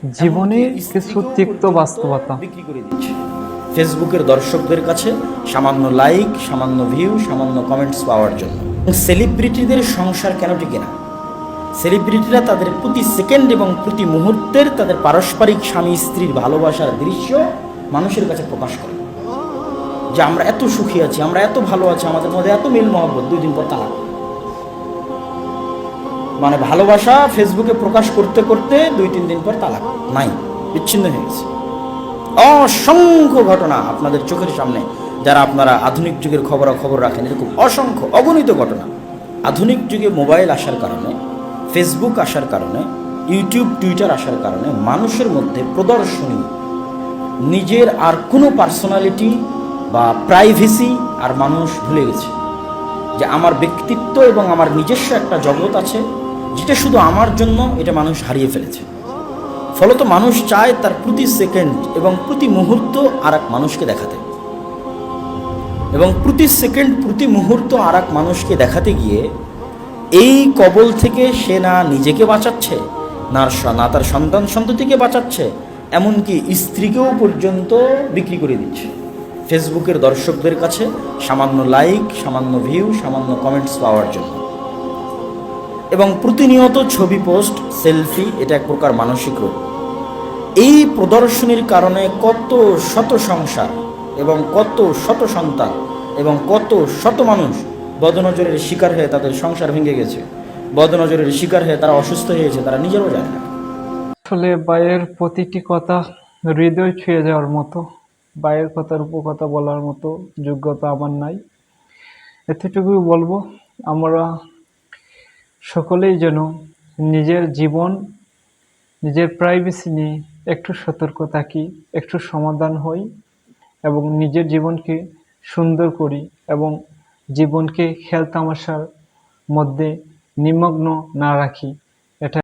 জীবনে এমনকি কিছু স্ত্রীকেও তিক্ত পর্যন্ত বাস্তবতা। বিক্রি করে দিচ্ছে ফেসবুকের দর্শকদের কাছে সামান্য লাইক, সামান্য ভিউ, সামান্য কমেন্টস পাওয়ার জন্য। সেলিব্রিটিদের সংসার কেন টিকে না? সেলিব্রিটিরা তাদের প্রতি সেকেন্ড এবং প্রতি মুহূর্তের তাদের পারস্পরিক স্বামী স্ত্রীর ভালোবাসার দৃশ্য মানুষের কাছে প্রকাশ করে, যে আমরা এত সুখী আছি, আমরা এত ভালো আছি, আমাদের মধ্যে এত মিল মহব্বত, 2 দিন পর তালাক। মানে ভালোবাসা ফেসবুকে প্রকাশ করতে করতে 2-3 দিন পর তালাক, নাই, বিচ্ছিন্ন হয়ে গেছে। অসংখ্য ঘটনা আপনাদের চোখের সামনে, যারা আপনারা আধুনিক যুগের খবরাখবর রাখেন, এরকম অসংখ্য অগণিত ঘটনা। আধুনিক যুগে মোবাইল আসার কারণে, ফেসবুক আসার কারণে, ইউটিউব, টুইটার আসার কারণে মানুষের মধ্যে প্রদর্শনী, নিজের আর কোনো পার্সোনালিটি বা প্রাইভেসি আর মানুষ ভুলে গেছে। যে আমার ব্যক্তিত্ব এবং আমার নিজস্ব একটা জগৎ আছে, যেটা শুধু আমার জন্য, এটা মানুষ হারিয়ে ফেলেছে। ফলত মানুষ চায় তার প্রতি সেকেন্ড এবং প্রতি মুহূর্ত আর এক মানুষকে দেখাতে, এবং প্রতি সেকেন্ড প্রতি মুহূর্ত আর এক মানুষকে দেখাতে গিয়ে এই কবল থেকে সে না নিজেকে বাঁচাচ্ছে, না তার সন্তান সন্ততিকে বাঁচাচ্ছে, এমনকি স্ত্রীকেও পর্যন্ত বিক্রি করে দিচ্ছে ফেসবুকের দর্শকদের কাছে সামান্য লাইক, সামান্য ভিউ, সামান্য কমেন্টস পাওয়ার জন্য। এবং প্রতিনিয়ত ছবি পোস্ট, সেলফি, এটা এক প্রকার মানসিক রোগ। এই প্রদর্শনীর কারণে কত শত সংসার এবং কত শত সন্তান এবং কত শত মানুষ বদনজরের শিকার হয়ে তাদের সংসার ভেঙে গেছে, বদনজরের শিকার হয়ে তারা অসুস্থ হয়েছে, তারা নিজেরও জানে না। আসলে ভাইয়ের প্রতিটি কথা হৃদয় ছুঁয়ে যাওয়ার মতো। ভাইয়ের কথার উপর কথা বলার মতো যোগ্যতা আমার নাই। এতটুকুই বলবো, আমরা সকলেই যেন নিজের জীবন, নিজের প্রাইভেসি নিয়ে একটু সতর্ক থাকি, একটু সমাধান হই এবং নিজের জীবনকে সুন্দর করি এবং জীবনকে খেলতামাশার মধ্যে নিমগ্ন না রাখি।